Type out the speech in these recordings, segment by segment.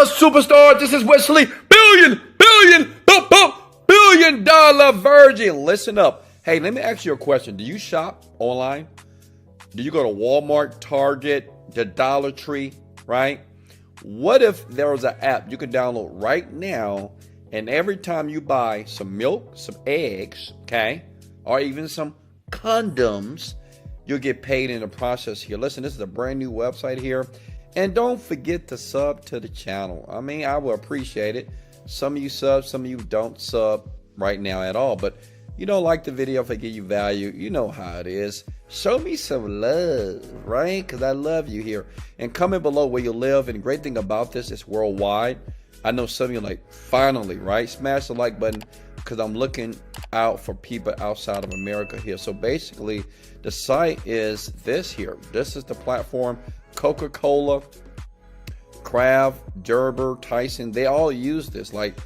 superstar. This is Wesley billion dollar virgin. Listen up. Hey, let me ask you a question. Do you shop online? Do you go to Walmart, Target, the Dollar Tree, right? What if there was an app you could download right now, and every time you buy some milk, some eggs, okay, or even some condoms, you'll get paid in the process here. Listen, this is a brand new website here. And don't forget to sub to the channel. I mean, I will appreciate it. Some of you sub, some of you don't sub right now at all. But you don't like the video if I give you value. You know how it is. Show me some love, right? Because I love you here. And comment below where you live. And the great thing about this, it's worldwide. I know some of you are like, finally, right? Smash the like button because I'm looking out for people outside of America here. So basically, the site is this here. This is the platform. Coca-Cola, Kraft, Gerber, Tyson, they all use this. Like,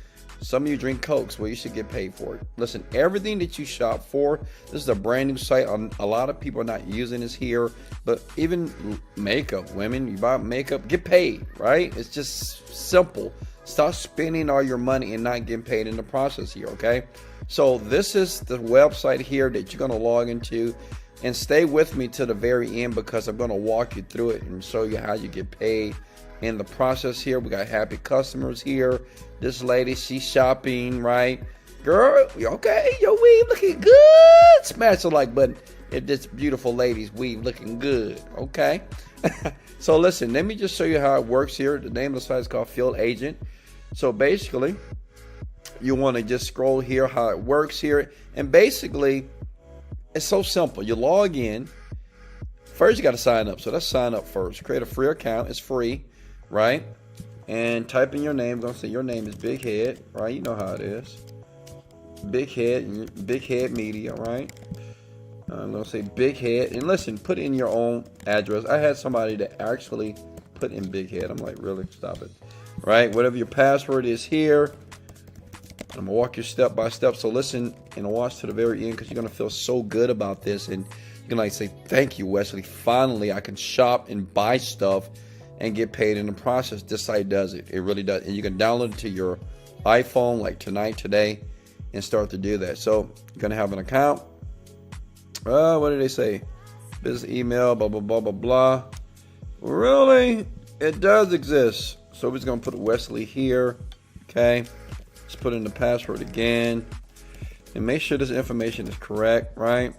some of you drink Cokes, well, you should get paid for it. Listen, everything that you shop for, this is a brand new site. A lot of people are not using this here, but even makeup, women, you buy makeup, get paid, right? It's just simple. Stop spending all your money and not getting paid in the process here, okay? So this is the website here that you're going to log into. And stay with me to the very end because I'm going to walk you through it and show you how you get paid in the process here. We got happy customers here. This lady, she's shopping, right? Girl, okay, your weave looking good. Smash the like button if this beautiful lady's weave looking good, okay? So listen, let me just show you how it works here. The name of the site is called Field Agent. So basically, you want to just scroll here, how it works here. And basically, it's so simple. You log in. First, you got to sign up. So let's sign up first. Create a free account. It's free, right? And type in your name. I'm going to say your name is Big Head, right? You know how it is. Big Head Media, right? I'm going to say Big Head. And listen, put in your own address. I had somebody that actually put in Big Head. I'm like, really? Stop it. Right? Whatever your password is here. I'm gonna walk you step by step. So listen and watch to the very end because you're gonna feel so good about this, and you're gonna like say, "Thank you, Wesley. Finally, I can shop and buy stuff and get paid in the process." This site does it. It really does, and you can download it to your iPhone like tonight, today, and start to do that. So you're gonna have an account. What did they say? Business email, blah blah blah blah blah. Really, it does exist. So we're just gonna put Wesley here. Okay. Just put in the password again and make sure this information is correct, right?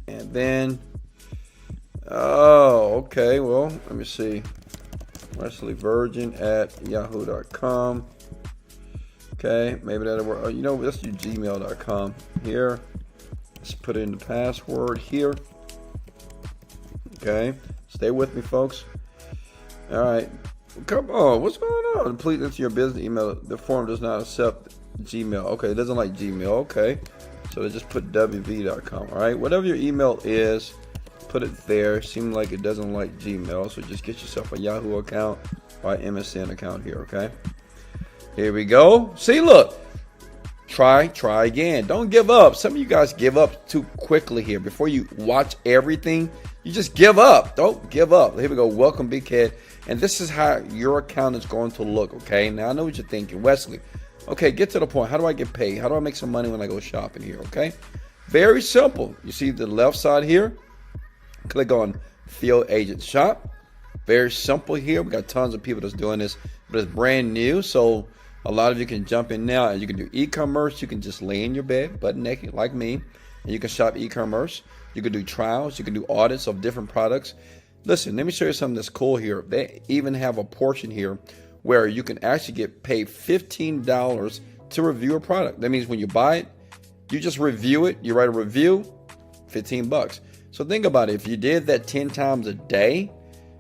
And then, okay, well, let me see. Wesley Virgin at yahoo.com. Okay, maybe that'll work. Let's do gmail.com here. Let's put in the password here. Okay, stay with me, folks. All right. Come on, what's going on? Please enter your business email. The form does not accept Gmail. Okay, it doesn't like Gmail. Okay, so just put wv.com. All right, whatever your email is, put it there. Seems like it doesn't like Gmail, so just get yourself a Yahoo account or an MSN account here. Okay, here we go. See, look. Try again. Don't give up. Some of you guys give up too quickly here. Before you watch everything, you just give up. Don't give up. Here we go. Welcome, Big Head. And this is how your account is going to look, okay? Now, I know what you're thinking. Wesley, okay, get to the point. How do I get paid? How do I make some money when I go shopping here, okay? Very simple. You see the left side here? Click on Field Agent Shop. Very simple here. We got tons of people that's doing this, but it's brand new, so a lot of you can jump in now, and you can do e-commerce. You can just lay in your bed, butt naked, like me, and you can shop e-commerce. You can do trials. You can do audits of different products. Listen, let me show you something that's cool here. They even have a portion here where you can actually get paid $15 to review a product. That means when you buy it, you just review it. You write a review, $15. So think about it. If you did that 10 times a day,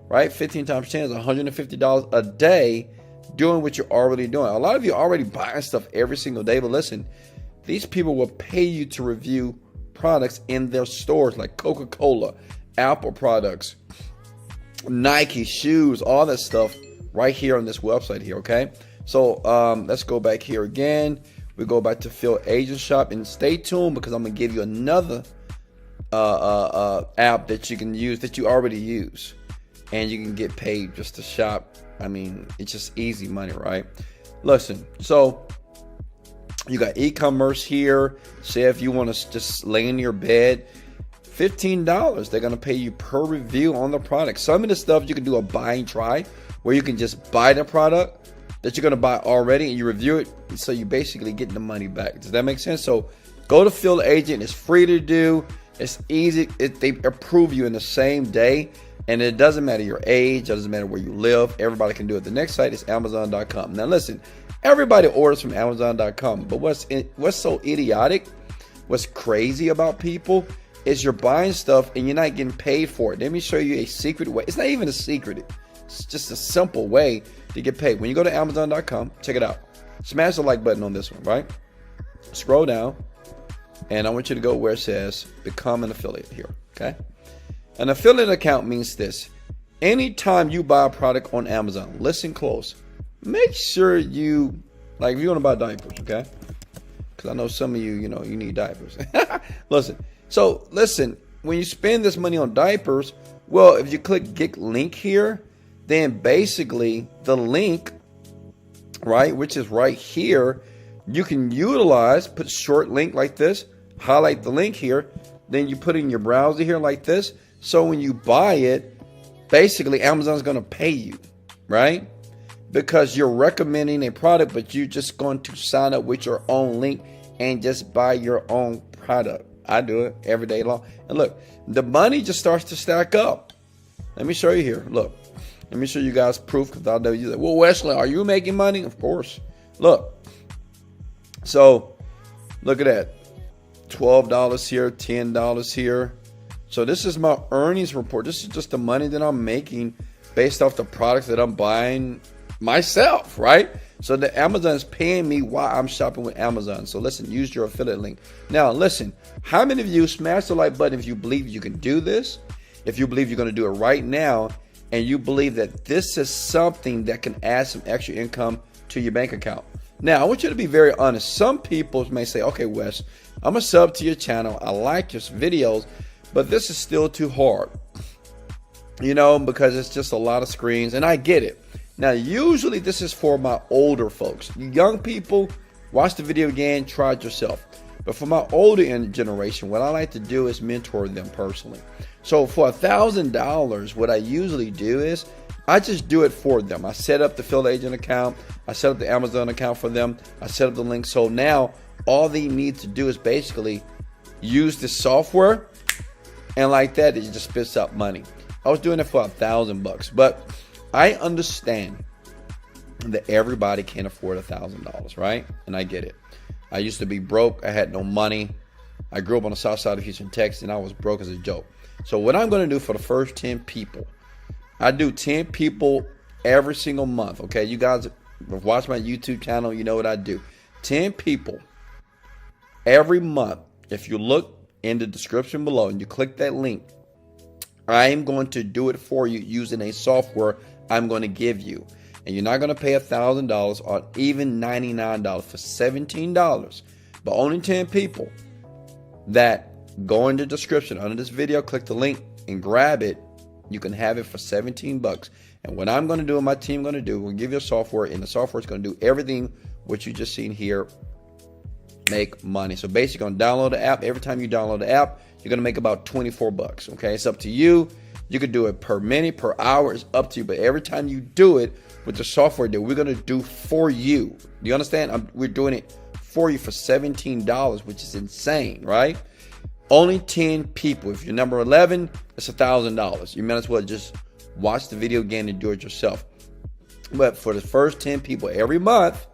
right? 15 times 10 is $150 a day doing what you're already doing. A lot of you are already buying stuff every single day, but listen, these people will pay you to review products in their stores like Coca-Cola, Apple products, Nike shoes, all that stuff right here on this website here, okay? So let's go back here again. We go back to Field Agent Shop, and stay tuned because I'm gonna give you another app that you can use that you already use. and you can get paid just to shop. I mean, it's just easy money, right? Listen, so you got e-commerce here. Say if you want to just lay in your bed, $15. They're going to pay you per review on the product. Some of the stuff you can do a buy and try, where you can just buy the product that you're going to buy already and you review it. So you basically get the money back. Does that make sense? So go to Field Agent. It's free to do. It's easy. They approve you in the same day. And it doesn't matter your age. It doesn't matter where you live. Everybody can do it. The next site is Amazon.com. Now listen, everybody orders from Amazon.com. But what's so idiotic, what's crazy about people is you're buying stuff and you're not getting paid for it. Let me show you a secret way. It's not even a secret. It's just a simple way to get paid. When you go to Amazon.com, check it out. Smash the like button on this one, right? Scroll down. And I want you to go where it says become an affiliate here, okay? An affiliate account means this. Anytime you buy a product on Amazon, listen close. Make sure you, like if you want to buy diapers, okay? Because I know some of you, you need diapers. Listen, when you spend this money on diapers, well, if you click get link here, then basically the link, right, which is right here, you can utilize, put short link like this, highlight the link here, then you put it in your browser here like this. So when you buy it, basically Amazon's going to pay you, right? Because you're recommending a product, but you're just going to sign up with your own link and just buy your own product. I do it every day long. And look, the money just starts to stack up. Let me show you here. Look, let me show you guys proof, because I know you're like, well, Wesley, are you making money? Of course. Look. So look at that. $12 here, $10 here. So this is my earnings report. This is just the money that I'm making based off the products that I'm buying myself, right? So the Amazon is paying me while I'm shopping with Amazon. So listen, use your affiliate link. Now listen, how many of you smash the like button if you believe you can do this? If you believe you're going to do it right now, and you believe that this is something that can add some extra income to your bank account. Now, I want you to be very honest. Some people may say, okay, Wes, I'm a sub to your channel. I like your videos, but this is still too hard, because it's just a lot of screens, and I get it. Now, usually this is for my older folks. You young people, watch the video again, try it yourself. But for my older generation, what I like to do is mentor them personally. So for $1,000, what I usually do is I just do it for them. I set up the Field Agent account. I set up the Amazon account for them. I set up the link. So now all they need to do is basically use the software, and like that, it just spits out money. I was doing it for $1,000, but I understand that everybody can't afford $1,000, right? And I get it. I used to be broke. I had no money. I grew up on the south side of Houston, Texas, and I was broke as a joke. So what I'm going to do for the first 10 people, I do 10 people every single month. Okay, you guys have watched my YouTube channel, you know what I do. 10 people every month. If you look in the description below and you click that link, I am going to do it for you using a software I'm going to give you. And you're not going to pay $1,000 or even $99 for $17. But only 10 people that go in the description under this video, click the link and grab it. You can have it for $17. And what I'm going to do and my team going to do, we'll give you a software, and the software is going to do everything what you just seen here. Make money. So basically, you're going to download the app. Every time you download the app, you're going to make about $24. Okay, it's up to you. You could do it per minute, per hour. It's up to you. But every time you do it with the software that we're going to do for you, do you understand? We're doing it for you for $17, which is insane, right? Only 10 people. If you're number 11, it's $1,000. You might as well just watch the video again and do it yourself. But for the first 10 people every month,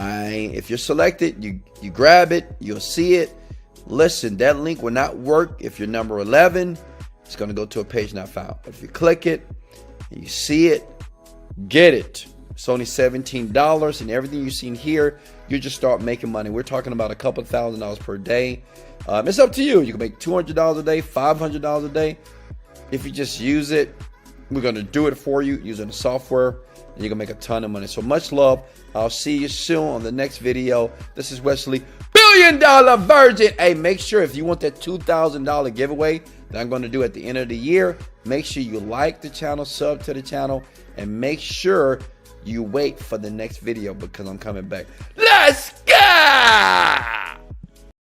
if you're selected, you grab it, you'll see it. Listen, that link will not work if you're number 11. It's going to go to a page not found. But if you click it, and you see it, get it. It's only $17, and everything you've seen here, you just start making money. We're talking about a couple of $1,000s per day. It's up to you. You can make $200 a day, $500 a day. If you just use it, we're going to do it for you using the software, and you're going to make a ton of money. So much love. I'll see you soon on the next video. This is Wesley. $1 million virgin. Hey, make sure if you want that $2,000 giveaway that I'm going to do at the end of the year, make sure you like the channel, sub to the channel, and make sure you wait for the next video because I'm coming back. Let's go!